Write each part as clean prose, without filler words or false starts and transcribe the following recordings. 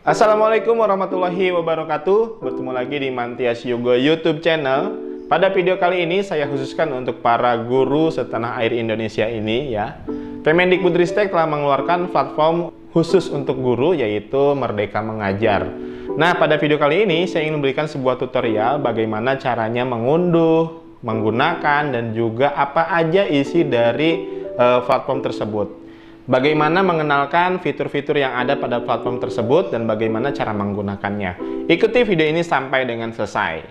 Assalamualaikum warahmatullahi wabarakatuh. Bertemu lagi di Mantias Yoga YouTube channel. Pada video kali ini saya khususkan untuk para guru setanah air Indonesia ini ya. Kemendikbudristek telah mengeluarkan platform khusus untuk guru, yaitu Merdeka Mengajar. Nah, pada video kali ini saya ingin memberikan sebuah tutorial bagaimana caranya mengunduh, menggunakan, dan juga apa aja isi dari platform tersebut. Bagaimana mengenalkan fitur-fitur yang ada pada platform tersebut dan bagaimana cara menggunakannya. Ikuti video ini sampai dengan selesai.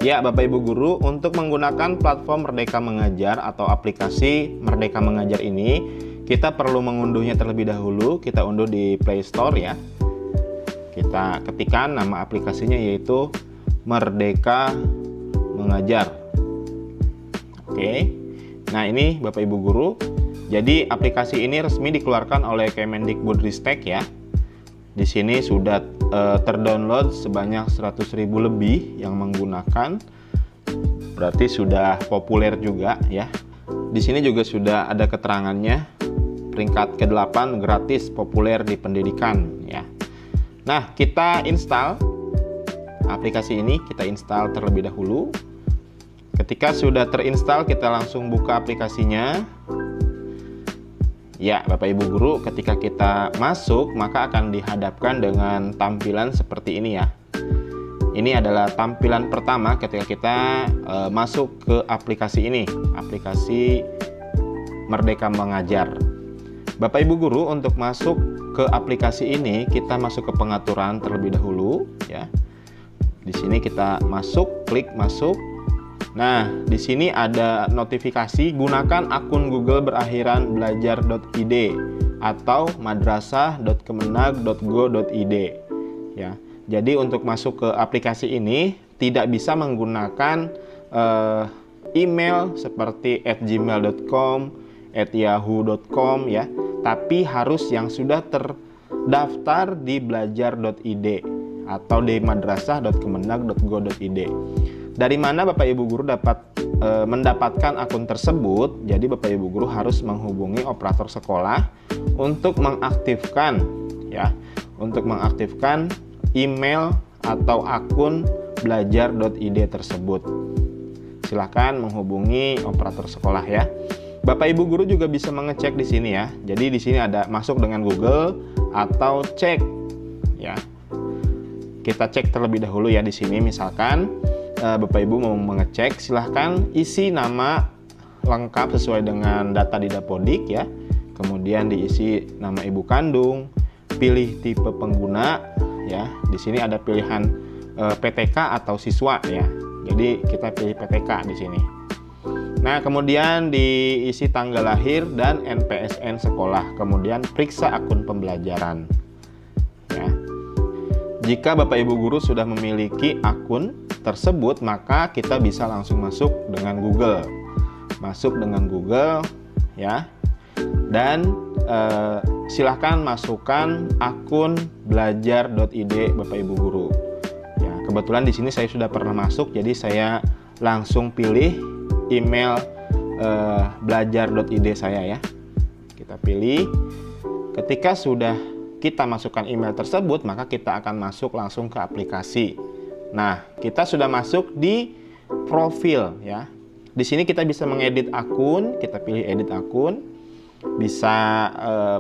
Ya, Bapak Ibu Guru, untuk menggunakan platform Merdeka Mengajar atau aplikasi Merdeka Mengajar ini, kita perlu mengunduhnya terlebih dahulu. Kita unduh di Play Store ya. Kita ketikkan nama aplikasinya yaitu Merdeka Mengajar. Oke. Nah, ini Bapak Ibu Guru. Jadi aplikasi ini resmi dikeluarkan oleh Kemendikbudristek ya. Di sini sudah terdownload sebanyak 100.000 lebih yang menggunakan. Berarti sudah populer juga ya. Di sini juga sudah ada keterangannya. Peringkat ke-8 gratis populer di pendidikan ya. Nah, kita install aplikasi ini, kita install terlebih dahulu. Ketika sudah terinstall, kita langsung buka aplikasinya. Ya, Bapak Ibu Guru, ketika kita masuk, maka akan dihadapkan dengan tampilan seperti ini ya. Ini adalah tampilan pertama ketika kita masuk ke aplikasi ini, aplikasi Merdeka Mengajar. Bapak Ibu Guru, untuk masuk ke aplikasi ini, kita masuk ke pengaturan terlebih dahulu ya. Di sini kita masuk, klik masuk. Nah, di sini ada notifikasi gunakan akun Google berakhiran belajar.id atau madrasah.kemenag.go.id ya. Jadi untuk masuk ke aplikasi ini tidak bisa menggunakan email seperti @gmail.com, @yahoo.com ya, tapi harus yang sudah terdaftar di belajar.id atau di madrasah.kemenag.go.id. Dari mana Bapak Ibu Guru dapat mendapatkan akun tersebut? Jadi Bapak Ibu Guru harus menghubungi operator sekolah untuk mengaktifkan ya, untuk mengaktifkan email atau akun belajar.id tersebut. Silakan menghubungi operator sekolah ya. Bapak Ibu Guru juga bisa mengecek di sini ya. Jadi di sini ada masuk dengan Google atau cek ya. Kita cek terlebih dahulu ya di sini. Misalkan Bapak Ibu mau mengecek, silahkan isi nama lengkap sesuai dengan data di Dapodik ya. Kemudian diisi nama ibu kandung, pilih tipe pengguna ya. Di sini ada pilihan PTK atau siswa ya. Jadi kita pilih PTK di sini. Nah, kemudian diisi tanggal lahir dan NPSN sekolah. Kemudian periksa akun pembelajaran. Ya. Jika Bapak Ibu Guru sudah memiliki akun tersebut, maka kita bisa langsung masuk dengan Google. Masuk dengan Google ya. Dan silahkan masukkan akun belajar.id Bapak Ibu Guru. Ya, kebetulan di sini saya sudah pernah masuk, jadi saya langsung pilih email belajar.id saya ya. Kita pilih. Ketika sudah kita masukkan email tersebut, maka kita akan masuk langsung ke aplikasi. Nah, kita sudah masuk di profil ya. Di sini kita bisa mengedit akun, kita pilih edit akun. Bisa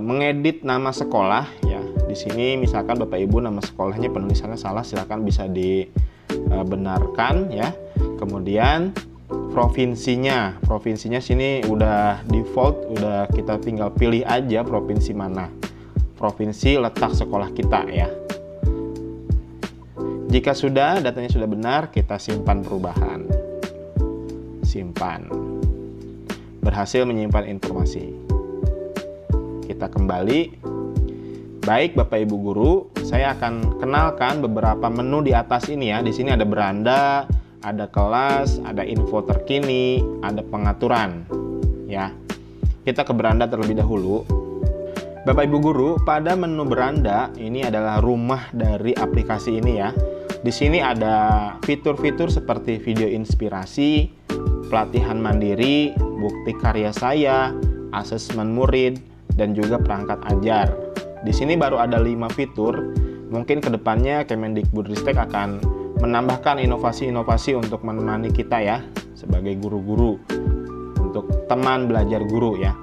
mengedit nama sekolah ya. Di sini misalkan Bapak Ibu nama sekolahnya penulisannya salah, silakan bisa dibenarkan ya. Kemudian provinsinya sini udah default, udah kita tinggal pilih aja provinsi mana. Provinsi letak sekolah kita ya. Jika sudah, datanya sudah benar, kita simpan perubahan. Simpan. Berhasil menyimpan informasi. Kita kembali. Baik Bapak Ibu Guru, saya akan kenalkan beberapa menu di atas ini ya. Di sini ada beranda, ada kelas, ada info terkini, ada pengaturan. Ya. Kita ke beranda terlebih dahulu. Bapak Ibu Guru, pada menu beranda ini adalah rumah dari aplikasi ini ya. Di sini ada fitur-fitur seperti video inspirasi, pelatihan mandiri, bukti karya saya, asesmen murid, dan juga perangkat ajar. Di sini baru ada 5 fitur. Mungkin kedepannya Kemendikbudristek akan menambahkan inovasi-inovasi untuk menemani kita ya, sebagai guru-guru, untuk teman belajar guru ya.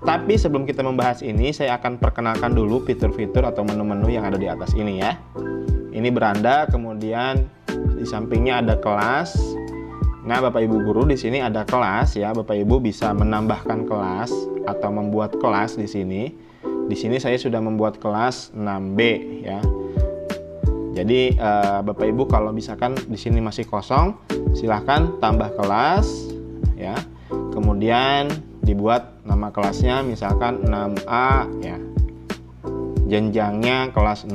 Tapi sebelum kita membahas ini, saya akan perkenalkan dulu fitur-fitur atau menu-menu yang ada di atas ini ya. Ini beranda, kemudian di sampingnya ada kelas. Nah, Bapak Ibu guru, di sini ada kelas ya. Bapak Ibu bisa menambahkan kelas atau membuat kelas di sini. Di sini saya sudah membuat kelas 6B ya. Jadi Bapak Ibu kalau misalkan di sini masih kosong, silahkan tambah kelas ya. Kemudian dibuat nama kelasnya misalkan 6A ya. Jenjangnya kelas 6.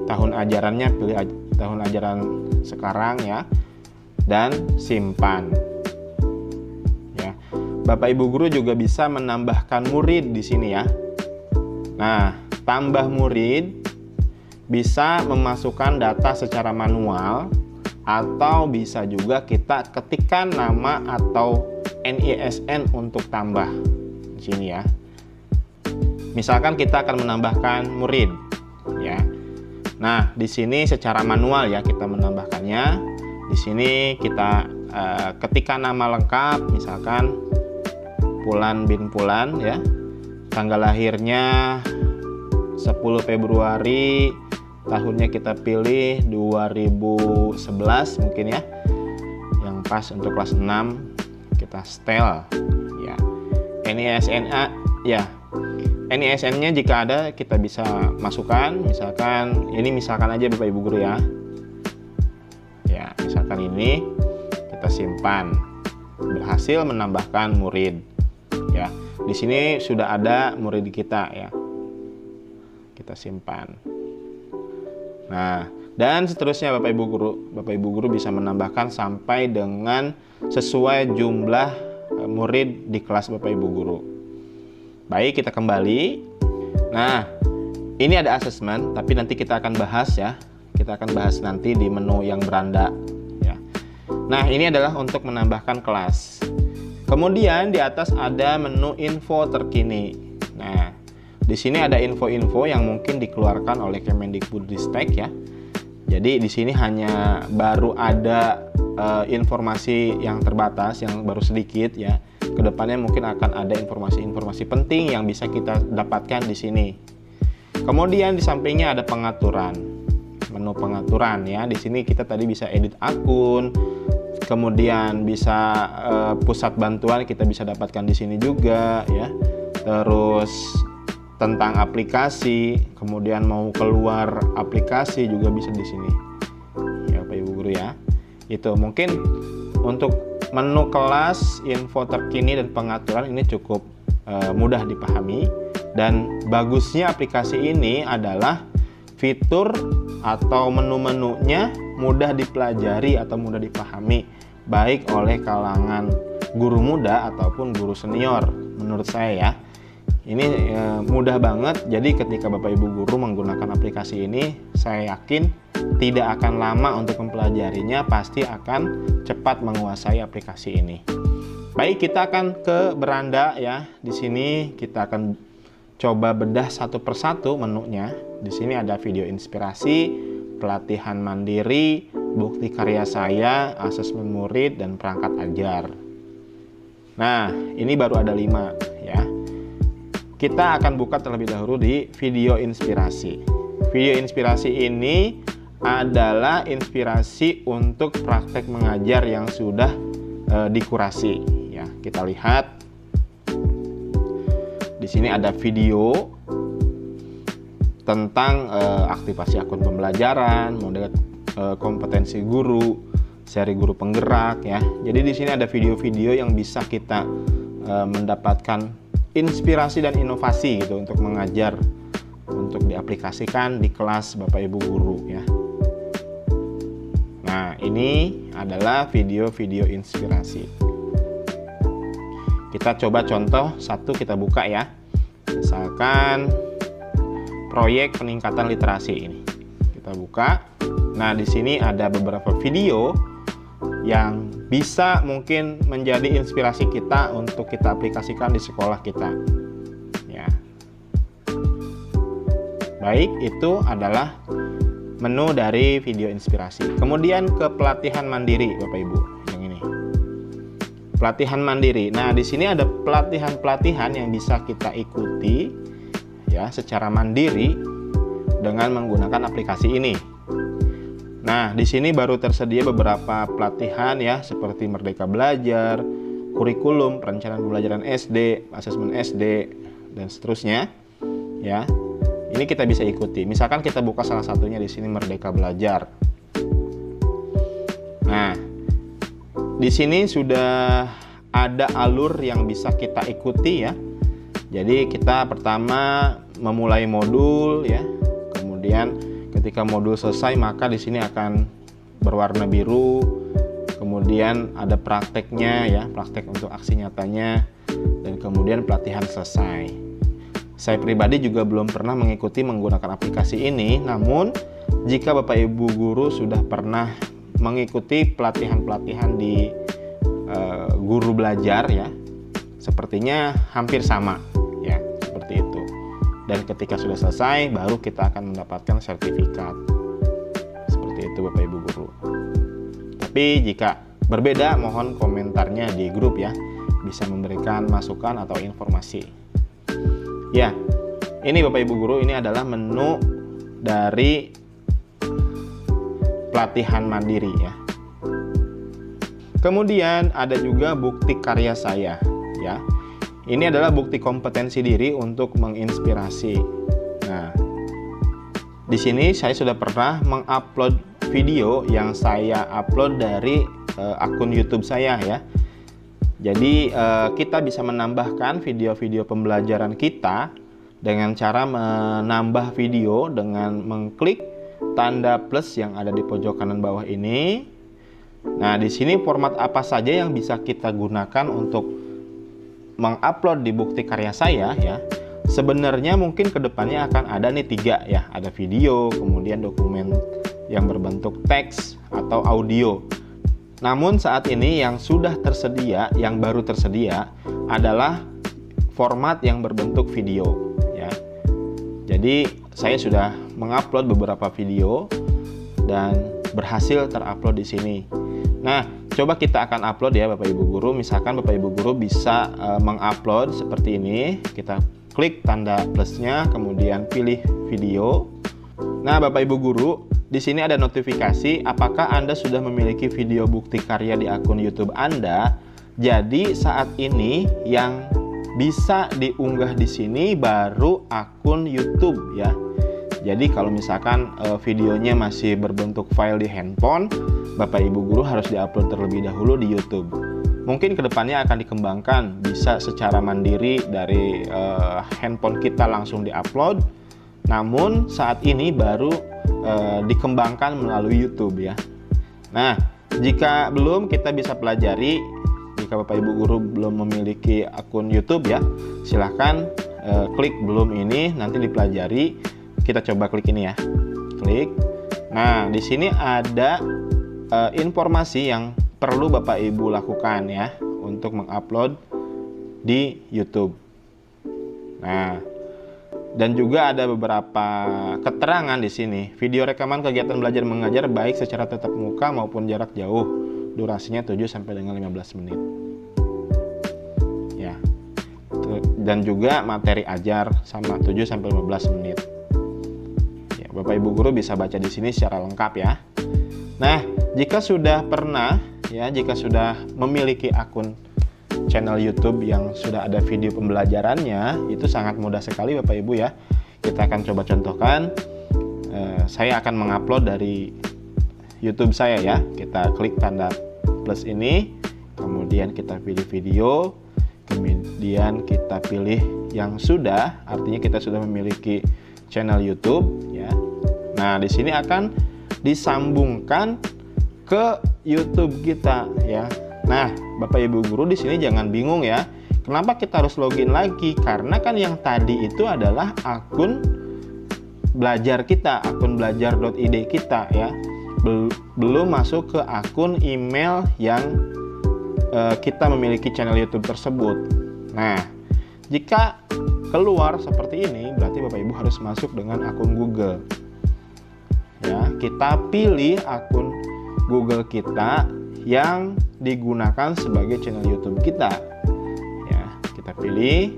Tahun ajarannya pilih tahun ajaran sekarang ya. Dan simpan. Ya. Bapak Ibu guru juga bisa menambahkan murid di sini ya. Nah, tambah murid bisa memasukkan data secara manual atau bisa juga kita ketikkan nama atau NISN untuk tambah di sini ya. Misalkan kita akan menambahkan murid ya. Nah, di sini secara manual ya kita menambahkannya. Di sini kita ketikkan nama lengkap, misalkan Pulan bin Pulan ya. Tanggal lahirnya 10 Februari, tahunnya kita pilih 2011 mungkin ya. Yang pas untuk kelas 6 kita setel ya. NISN-nya ya. NISN-nya jika ada kita bisa masukkan, misalkan ini misalkan aja Bapak Ibu guru ya. Ya, misalkan ini kita simpan. Berhasil menambahkan murid. Ya, di sini sudah ada murid kita ya. Kita simpan. Nah, dan seterusnya Bapak Ibu guru. Bapak Ibu guru bisa menambahkan sampai dengan sesuai jumlah murid di kelas Bapak Ibu guru. Baik, kita kembali. Nah, ini ada asesmen, tapi nanti kita akan bahas ya. Kita akan bahas nanti di menu yang beranda ya. Nah, ini adalah untuk menambahkan kelas. Kemudian di atas ada menu info terkini. Nah, di sini ada info-info yang mungkin dikeluarkan oleh Kemendikbudristek ya. Jadi di sini hanya baru ada informasi yang terbatas, yang baru sedikit ya. Kedepannya mungkin akan ada informasi-informasi penting yang bisa kita dapatkan di sini. Kemudian di sampingnya ada pengaturan. Menu pengaturan ya. Di sini kita tadi bisa edit akun, kemudian bisa pusat bantuan kita bisa dapatkan di sini juga ya. Terus tentang aplikasi, kemudian mau keluar aplikasi juga bisa di sini. Ya, Bapak Ibu guru ya. Itu mungkin untuk menu kelas, info terkini dan pengaturan ini cukup mudah dipahami, dan bagusnya aplikasi ini adalah fitur atau menu-menunya mudah dipelajari atau mudah dipahami baik oleh kalangan guru muda ataupun guru senior menurut saya ya. Ini mudah banget, jadi ketika Bapak Ibu guru menggunakan aplikasi ini, saya yakin tidak akan lama untuk mempelajarinya, pasti akan cepat menguasai aplikasi ini. Baik, kita akan ke beranda ya. Di sini kita akan coba bedah satu persatu menunya. Di sini ada video inspirasi, pelatihan mandiri, bukti karya saya, asesmen murid, dan perangkat ajar. Nah, ini baru ada 5 ya. Kita akan buka terlebih dahulu di video inspirasi. Video inspirasi ini adalah inspirasi untuk praktek mengajar yang sudah dikurasi ya. Kita lihat di sini ada video tentang aktivasi akun pembelajaran, model kompetensi guru, seri guru penggerak ya. Jadi di sini ada video-video yang bisa kita mendapatkan inspirasi dan inovasi gitu untuk mengajar, untuk diaplikasikan di kelas Bapak Ibu guru ya. Nah, ini adalah video-video inspirasi. Kita coba contoh satu, kita buka ya. Misalkan proyek peningkatan literasi ini. Kita buka. Nah, di sini ada beberapa video yang bisa mungkin menjadi inspirasi kita untuk kita aplikasikan di sekolah kita. Ya. Baik, itu adalah menu dari video inspirasi. Kemudian ke pelatihan mandiri, Bapak Ibu, yang ini. Pelatihan mandiri. Nah, di sini ada pelatihan-pelatihan yang bisa kita ikuti ya secara mandiri dengan menggunakan aplikasi ini. Nah, di sini baru tersedia beberapa pelatihan ya, seperti Merdeka Belajar, kurikulum, perencanaan pembelajaran SD, asesmen SD, dan seterusnya. Ya, ini kita bisa ikuti. Misalkan kita buka salah satunya di sini Merdeka Belajar. Nah, di sini sudah ada alur yang bisa kita ikuti ya. Jadi kita pertama memulai modul ya. Kemudian ketika modul selesai maka di sini akan berwarna biru. Kemudian ada prakteknya ya, praktek untuk aksi nyatanya, dan kemudian pelatihan selesai. Saya pribadi juga belum pernah mengikuti menggunakan aplikasi ini, namun jika Bapak Ibu guru sudah pernah mengikuti pelatihan-pelatihan di guru belajar ya, sepertinya hampir sama ya, seperti itu. Dan ketika sudah selesai baru kita akan mendapatkan sertifikat. Seperti itu Bapak Ibu guru. Tapi jika berbeda mohon komentarnya di grup ya, bisa memberikan masukan atau informasi. Ya, ini Bapak Ibu guru, ini adalah menu dari pelatihan mandiri ya. Kemudian ada juga bukti karya saya ya. Ini adalah bukti kompetensi diri untuk menginspirasi. Nah, di sini saya sudah pernah mengupload video yang saya upload dari akun YouTube saya ya. Jadi kita bisa menambahkan video-video pembelajaran kita dengan cara menambah video dengan mengklik tanda plus yang ada di pojok kanan bawah ini. Nah, di sini format apa saja yang bisa kita gunakan untuk mengupload di bukti karya saya ya. Sebenarnya mungkin kedepannya akan ada nih 3 ya, ada video, kemudian dokumen yang berbentuk teks atau audio. Namun saat ini yang sudah tersedia, yang baru tersedia adalah format yang berbentuk video ya. Jadi saya sudah mengupload beberapa video dan berhasil terupload di sini. Nah, coba kita akan upload ya Bapak Ibu guru. Misalkan Bapak Ibu guru bisa mengupload seperti ini. Kita klik tanda plusnya, kemudian pilih video. Nah, Bapak Ibu guru, di sini ada notifikasi apakah Anda sudah memiliki video bukti karya di akun YouTube Anda. Jadi saat ini yang bisa diunggah di sini baru akun YouTube ya. Jadi kalau misalkan videonya masih berbentuk file di handphone, Bapak Ibu guru harus diupload terlebih dahulu di YouTube. Mungkin kedepannya akan dikembangkan bisa secara mandiri dari handphone kita langsung diupload. Namun saat ini baru dikembangkan melalui YouTube ya. Nah, jika belum, kita bisa pelajari. Jika Bapak Ibu guru belum memiliki akun YouTube ya, silahkan klik belum ini, nanti dipelajari. Kita coba klik ini ya, klik. Nah, di sini ada informasi yang perlu Bapak Ibu lakukan ya untuk mengupload di YouTube. Nah, dan juga ada beberapa keterangan di sini. Video rekaman kegiatan belajar mengajar baik secara tatap muka maupun jarak jauh. Durasinya 7 sampai dengan 15 menit. Ya. Dan juga materi ajar sama 7 sampai 15 menit. Ya, Bapak Ibu guru bisa baca di sini secara lengkap ya. Nah, jika sudah pernah ya, jika sudah memiliki akun channel YouTube yang sudah ada video pembelajarannya, itu sangat mudah sekali Bapak Ibu ya. Kita akan coba contohkan. Saya akan mengupload dari YouTube saya ya. Kita klik tanda plus ini, kemudian kita pilih video, kemudian kita pilih yang sudah, artinya kita sudah memiliki channel YouTube ya. Nah, di sini akan disambungkan ke YouTube kita ya. Nah, Bapak Ibu guru di sini jangan bingung ya. Kenapa kita harus login lagi? Karena kan yang tadi itu adalah akun belajar kita, akun belajar.id kita ya. Belum masuk ke akun email yang kita memiliki channel YouTube tersebut. Nah, jika keluar seperti ini, berarti Bapak Ibu harus masuk dengan akun Google. Ya, kita pilih akun Google kita yang digunakan sebagai channel YouTube kita. Ya, kita pilih,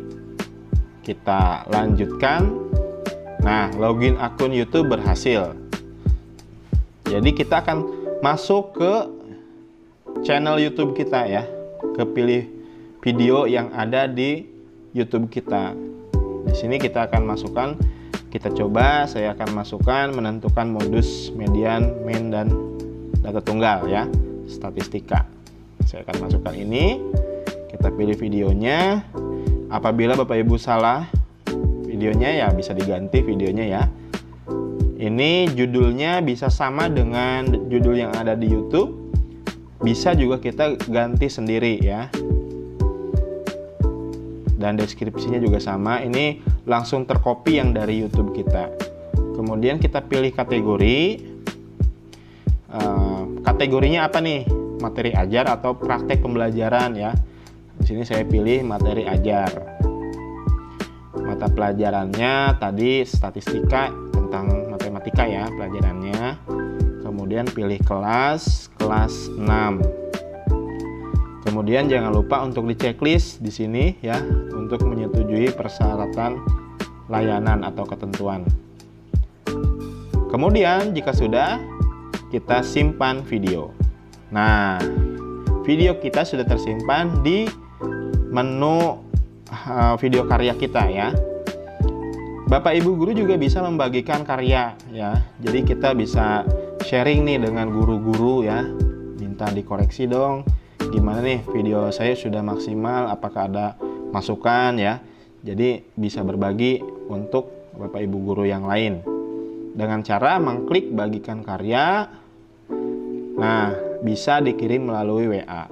kita lanjutkan. Nah, login akun YouTube berhasil. Jadi kita akan masuk ke channel YouTube kita ya, kepilih video yang ada di YouTube kita. Di sini kita akan masukkan, kita coba, saya akan masukkan menentukan modus, median, main, dan data tunggal ya, statistika. Saya akan masukkan ini, kita pilih videonya. Apabila Bapak Ibu salah videonya ya bisa diganti videonya ya. Ini judulnya bisa sama dengan judul yang ada di YouTube, bisa juga kita ganti sendiri ya. Dan deskripsinya juga sama, ini langsung tercopy yang dari YouTube kita. Kemudian kita pilih kategori. Kategorinya apa nih? Materi ajar atau praktek pembelajaran ya. Di sini saya pilih materi ajar. Mata pelajarannya tadi statistika tentang matematika ya pelajarannya. Kemudian pilih kelas 6. Kemudian jangan lupa untuk di checklist di sini ya, untuk menyetujui persyaratan layanan atau ketentuan. Kemudian jika sudah, kita simpan video. Nah, video kita sudah tersimpan di menu video karya kita ya. Bapak Ibu guru juga bisa membagikan karya ya. Jadi kita bisa sharing nih dengan guru-guru ya. Minta dikoreksi dong, gimana nih video saya sudah maksimal, apakah ada masukan ya. Jadi bisa berbagi untuk Bapak Ibu guru yang lain dengan cara mengklik bagikan karya. Nah, bisa dikirim melalui WA.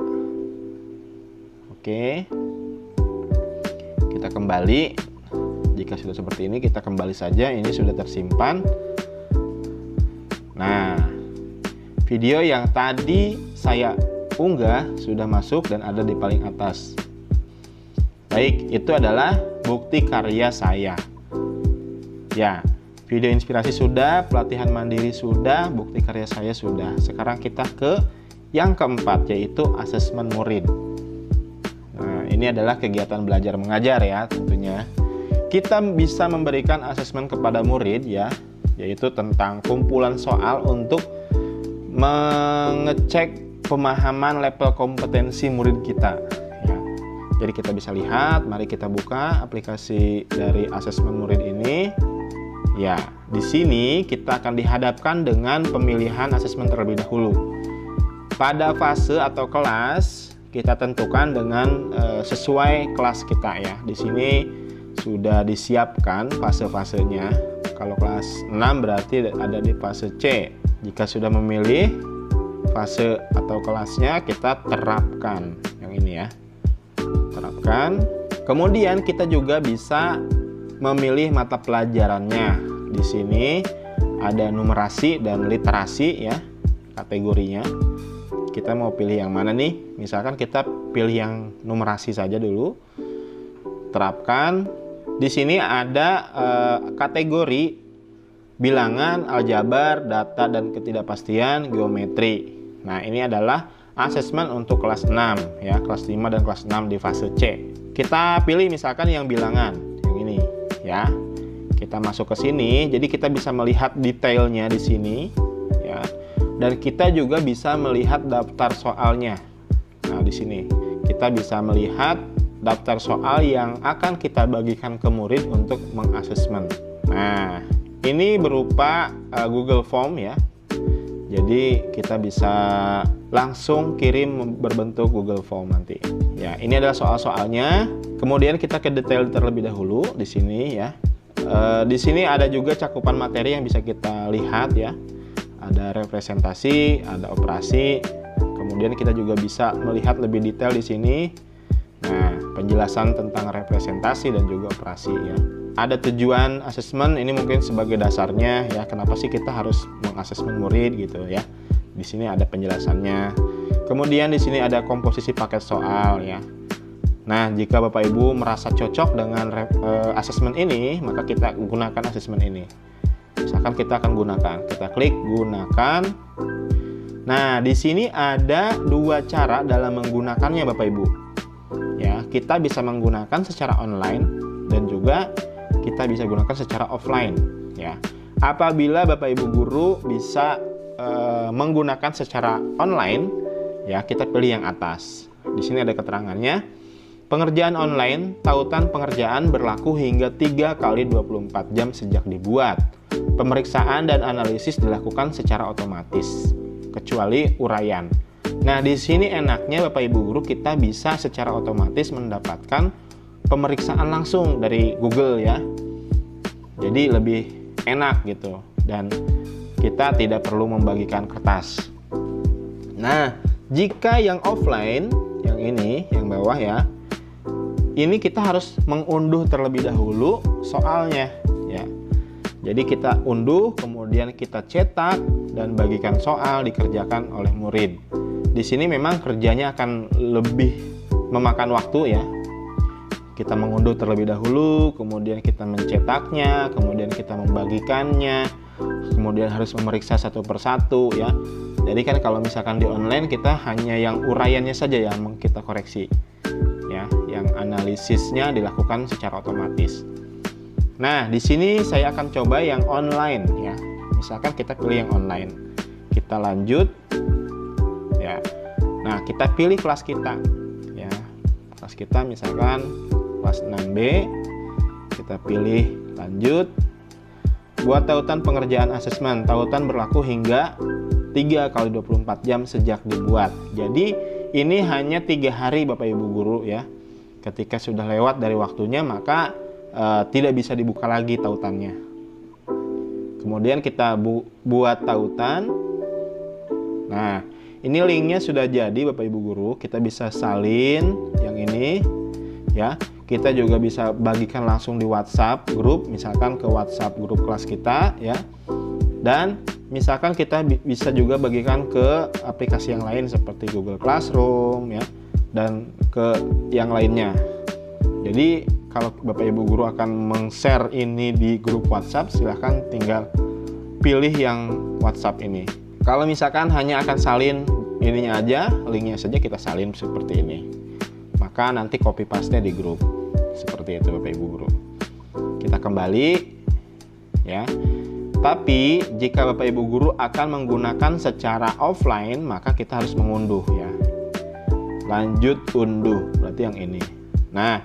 Oke, kita kembali. Jika sudah seperti ini, kita kembali saja. Ini sudah tersimpan. Nah, video yang tadi saya unggah sudah masuk dan ada di paling atas. Baik, itu adalah bukti karya saya. Ya, video inspirasi sudah, pelatihan mandiri sudah, bukti karya saya sudah. Sekarang kita ke yang keempat, yaitu asesmen murid. Nah, ini adalah kegiatan belajar mengajar ya tentunya. Kita bisa memberikan asesmen kepada murid ya, yaitu tentang kumpulan soal untuk mengecek pemahaman level kompetensi murid kita ya. Jadi kita bisa lihat, mari kita buka aplikasi dari asesmen murid ini. Ya, di sini kita akan dihadapkan dengan pemilihan asesmen terlebih dahulu. Pada fase atau kelas kita tentukan dengan sesuai kelas kita ya. Di sini sudah disiapkan fase-fasenya. Kalau kelas 6 berarti ada di fase C. Jika sudah memilih fase atau kelasnya, kita terapkan yang ini ya. Terapkan. Kemudian kita juga bisa memilih mata pelajarannya. Di sini ada numerasi dan literasi ya, kategorinya. Kita mau pilih yang mana nih? Misalkan kita pilih yang numerasi saja dulu. Terapkan. Di sini ada kategori bilangan, aljabar, data dan ketidakpastian, geometri. Nah, ini adalah asesmen untuk kelas 6 ya, kelas 5 dan kelas 6 di fase C. Kita pilih misalkan yang bilangan, yang ini ya. Kita masuk ke sini, jadi kita bisa melihat detailnya di sini ya. Dan kita juga bisa melihat daftar soalnya. Nah, di sini kita bisa melihat daftar soal yang akan kita bagikan ke murid untuk mengasesmen. Nah, ini berupa Google Form ya. Jadi kita bisa langsung kirim berbentuk Google Form nanti. Ya, ini adalah soal-soalnya. Kemudian kita ke detail terlebih dahulu di sini ya. Di sini ada juga cakupan materi yang bisa kita lihat ya. Ada representasi, ada operasi. Kemudian kita juga bisa melihat lebih detail di sini. Nah, penjelasan tentang representasi dan juga operasi ya. Ada tujuan asesmen, ini mungkin sebagai dasarnya ya, kenapa sih kita harus mengasesmen murid gitu ya. Di sini ada penjelasannya. Kemudian di sini ada komposisi paket soal ya. Nah, jika Bapak Ibu merasa cocok dengan asesmen ini, maka kita gunakan asesmen ini. Misalkan kita akan gunakan, kita klik gunakan. Nah, di sini ada dua cara dalam menggunakannya Bapak Ibu. Ya, kita bisa menggunakan secara online dan juga kita bisa gunakan secara offline. Ya, apabila Bapak Ibu guru bisa menggunakan secara online, ya kita pilih yang atas. Di sini ada keterangannya. Pengerjaan online, tautan pengerjaan berlaku hingga 3 kali 24 jam sejak dibuat. Pemeriksaan dan analisis dilakukan secara otomatis, kecuali uraian. Nah, di sini enaknya Bapak Ibu guru kita bisa secara otomatis mendapatkan pemeriksaan langsung dari Google ya. Jadi lebih enak gitu dan kita tidak perlu membagikan kertas. Nah, jika yang offline, yang ini, yang bawah ya, ini kita harus mengunduh terlebih dahulu soalnya ya. Jadi kita unduh, kemudian kita cetak dan bagikan soal dikerjakan oleh murid. Di sini memang kerjanya akan lebih memakan waktu ya. Kita mengunduh terlebih dahulu, kemudian kita mencetaknya, kemudian kita membagikannya, kemudian harus memeriksa satu persatu ya. Jadi kan kalau misalkan di online kita hanya yang uraiannya saja yang kita koreksi. Ya, yang analisisnya dilakukan secara otomatis. Nah, di sini saya akan coba yang online ya. Misalkan kita pilih yang online. Kita lanjut. Ya. Nah, kita pilih kelas kita. Ya. Kelas kita misalkan kelas 6B. Kita pilih lanjut. Buat tautan pengerjaan asesmen. Tautan berlaku hingga 3 kali 24 jam sejak dibuat. Jadi ini hanya 3 hari Bapak Ibu guru ya. Ketika sudah lewat dari waktunya maka tidak bisa dibuka lagi tautannya. Kemudian kita buat tautan. Nah, ini linknya sudah jadi Bapak Ibu guru. Kita bisa salin yang ini ya. Kita juga bisa bagikan langsung di WhatsApp grup, misalkan ke WhatsApp grup kelas kita ya. Dan misalkan kita bisa juga bagikan ke aplikasi yang lain seperti Google Classroom ya dan ke yang lainnya. Jadi kalau Bapak Ibu guru akan meng-share ini di grup WhatsApp, silahkan tinggal pilih yang WhatsApp ini. Kalau misalkan hanya akan salin ininya aja, linknya saja kita salin seperti ini, maka nanti copy paste-nya di grup seperti itu Bapak Ibu guru. Kita kembali ya. Tapi jika Bapak Ibu guru akan menggunakan secara offline, maka kita harus mengunduh ya. Lanjut unduh, berarti yang ini. Nah,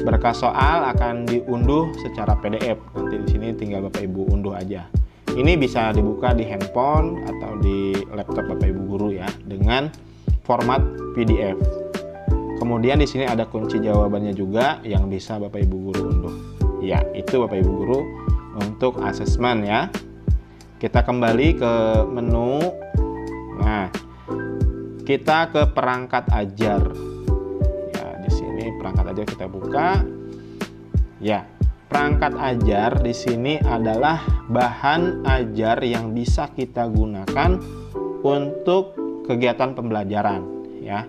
berkas soal akan diunduh secara PDF. Nanti di sini tinggal Bapak Ibu unduh aja. Ini bisa dibuka di handphone atau di laptop Bapak Ibu guru ya dengan format PDF. Kemudian di sini ada kunci jawabannya juga yang bisa Bapak Ibu guru unduh. Ya, itu Bapak Ibu guru untuk asesmen ya. Kita kembali ke menu. Nah, kita ke perangkat ajar. Ya, di sini perangkat ajar kita buka. Ya, perangkat ajar di sini adalah bahan ajar yang bisa kita gunakan untuk kegiatan pembelajaran ya.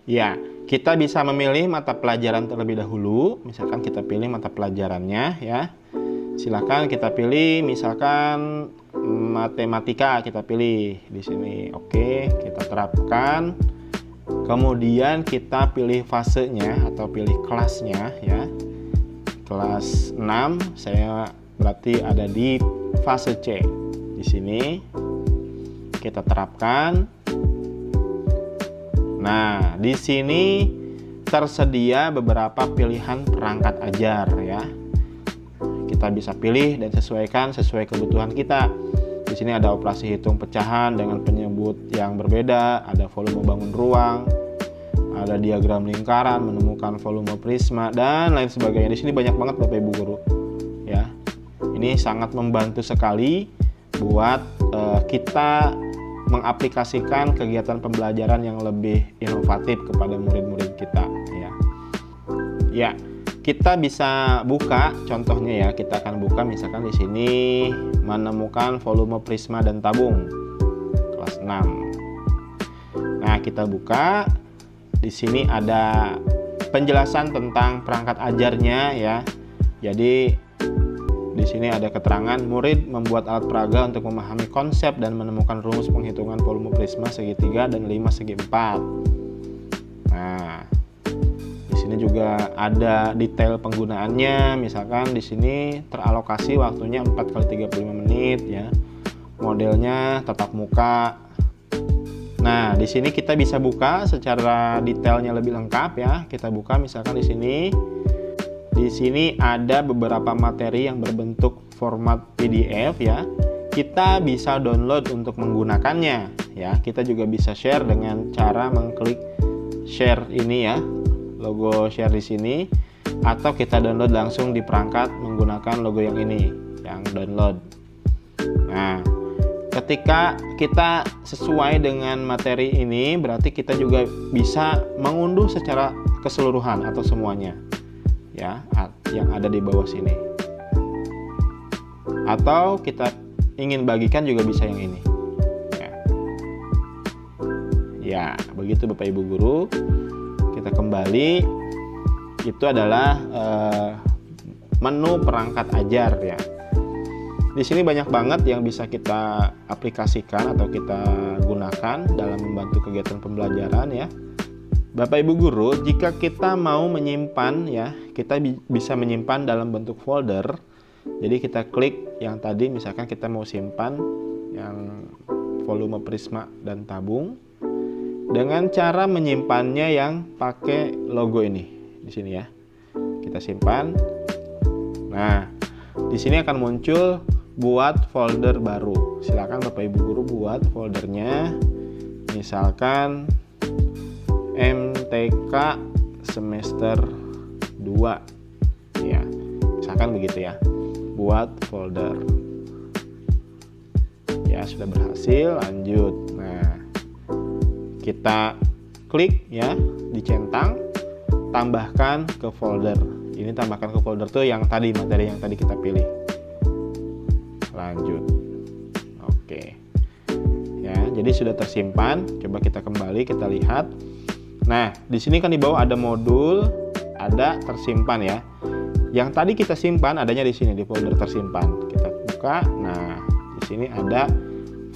Ya, kita bisa memilih mata pelajaran terlebih dahulu. Misalkan kita pilih mata pelajarannya ya. Silakan kita pilih misalkan matematika, kita pilih di sini. Oke, kita terapkan. Kemudian kita pilih fasenya atau pilih kelasnya ya. Kelas 6 saya berarti ada di fase C. Di sini kita terapkan. Nah, di sini tersedia beberapa pilihan perangkat ajar ya. Kita bisa pilih dan sesuaikan sesuai kebutuhan kita. Di sini ada operasi hitung pecahan dengan penyebut yang berbeda, ada volume bangun ruang, ada diagram lingkaran, menemukan volume prisma dan lain sebagainya. Di sini banyak banget Bapak Ibu guru. Ya. Ini sangat membantu sekali buat kita mengaplikasikan kegiatan pembelajaran yang lebih inovatif kepada murid-murid kita ya. Ya, kita bisa buka contohnya ya. Kita akan buka misalkan di sini menemukan volume prisma dan tabung kelas 6. Nah, kita buka. Di sini ada penjelasan tentang perangkat ajarnya ya. Jadi di sini ada keterangan murid membuat alat peraga untuk memahami konsep dan menemukan rumus penghitungan volume prisma segitiga dan 5 segi 4. Nah, di sini juga ada detail penggunaannya. Misalkan di sini teralokasi waktunya 4 kali 35 menit ya. Modelnya tatap muka. Nah, di sini kita bisa buka secara detailnya lebih lengkap ya. Kita buka misalkan di sini. Di sini ada beberapa materi yang berbentuk format PDF ya. Kita bisa download untuk menggunakannya ya. Kita juga bisa share dengan cara mengklik share ini ya. Logo share di sini, atau kita download langsung di perangkat menggunakan logo yang ini, yang download. Nah, ketika kita sesuai dengan materi ini, berarti kita juga bisa mengunduh secara keseluruhan atau semuanya ya, yang ada di bawah sini. Atau kita ingin bagikan juga bisa yang ini ya. Ya, begitu Bapak Ibu guru. Kita kembali, itu adalah menu perangkat ajar ya. Di sini banyak banget yang bisa kita aplikasikan atau kita gunakan dalam membantu kegiatan pembelajaran ya. Bapak Ibu guru, jika kita mau menyimpan ya, kita bisa menyimpan dalam bentuk folder. Jadi kita klik yang tadi, misalkan kita mau simpan yang volume prisma dan tabung, dengan cara menyimpannya yang pakai logo ini di sini ya. Kita simpan. Nah, di sini akan muncul buat folder baru. Silakan Bapak Ibu guru buat foldernya. Misalkan MTK semester 2 ya. Misalkan begitu ya. Buat folder. Ya, sudah berhasil, lanjut. Nah, kita klik ya, dicentang, tambahkan ke folder. Ini tambahkan ke folder tuh yang tadi, materi yang tadi kita pilih. Lanjut. Oke. Ya, jadi sudah tersimpan. Coba kita kembali, kita lihat. Nah, di sini kan di bawah ada modul, ada tersimpan ya. Yang tadi kita simpan adanya di sini di folder tersimpan. Kita buka. Nah, di sini ada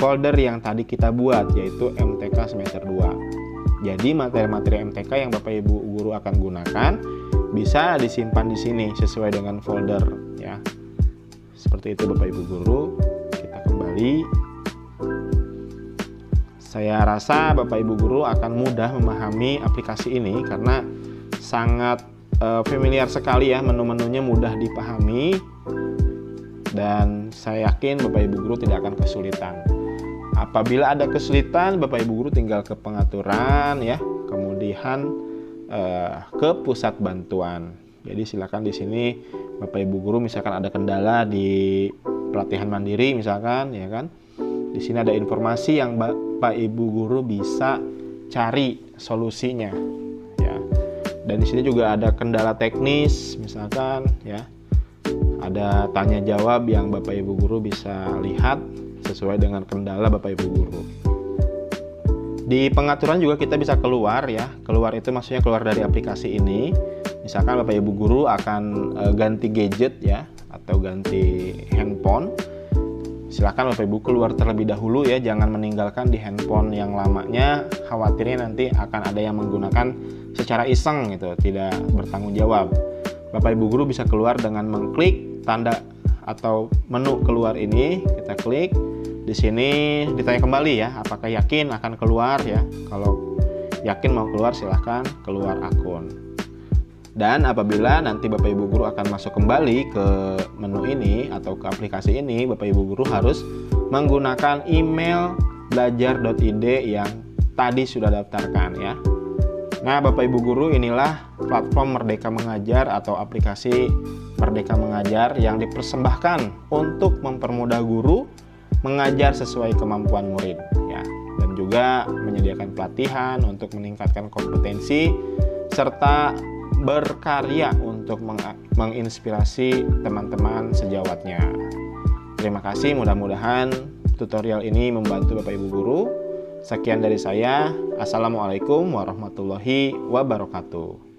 folder yang tadi kita buat, yaitu MTK semester 2. Jadi materi-materi MTK yang Bapak Ibu guru akan gunakan bisa disimpan di sini sesuai dengan folder ya. Seperti itu Bapak Ibu guru. Kita kembali. Saya rasa Bapak Ibu guru akan mudah memahami aplikasi ini karena sangat familiar sekali ya, menu-menunya mudah dipahami, dan saya yakin Bapak Ibu guru tidak akan kesulitan. Apabila ada kesulitan, Bapak Ibu guru tinggal ke pengaturan ya, kemudian ke pusat bantuan. Jadi silakan di sini Bapak Ibu guru misalkan ada kendala di pelatihan mandiri misalkan ya kan. Di sini ada informasi yang Bapak Ibu guru bisa cari solusinya ya. Dan di sini juga ada kendala teknis misalkan ya. Ada tanya jawab yang Bapak Ibu guru bisa lihat sesuai dengan kendala Bapak Ibu guru. Di pengaturan juga kita bisa keluar ya. Keluar itu maksudnya keluar dari aplikasi ini. Misalkan Bapak Ibu guru akan ganti gadget ya, atau ganti handphone. Silakan Bapak Ibu keluar terlebih dahulu ya, jangan meninggalkan di handphone yang lamanya, khawatirnya nanti akan ada yang menggunakan secara iseng gitu, tidak bertanggung jawab. Bapak Ibu guru bisa keluar dengan mengklik tanda atau menu keluar ini, kita klik. Di sini ditanya kembali ya, apakah yakin akan keluar ya. Kalau yakin mau keluar silahkan keluar akun. Dan apabila nanti Bapak Ibu guru akan masuk kembali ke menu ini atau ke aplikasi ini, Bapak Ibu guru harus menggunakan email belajar.id yang tadi sudah daftarkan ya. Nah, Bapak Ibu guru, inilah platform Merdeka Mengajar atau aplikasi Merdeka Mengajar yang dipersembahkan untuk mempermudah guru mengajar sesuai kemampuan murid ya, dan juga menyediakan pelatihan untuk meningkatkan kompetensi serta berkarya untuk menginspirasi teman-teman sejawatnya. Terima kasih, mudah-mudahan tutorial ini membantu Bapak Ibu guru. Sekian dari saya. Assalamualaikum warahmatullahi wabarakatuh.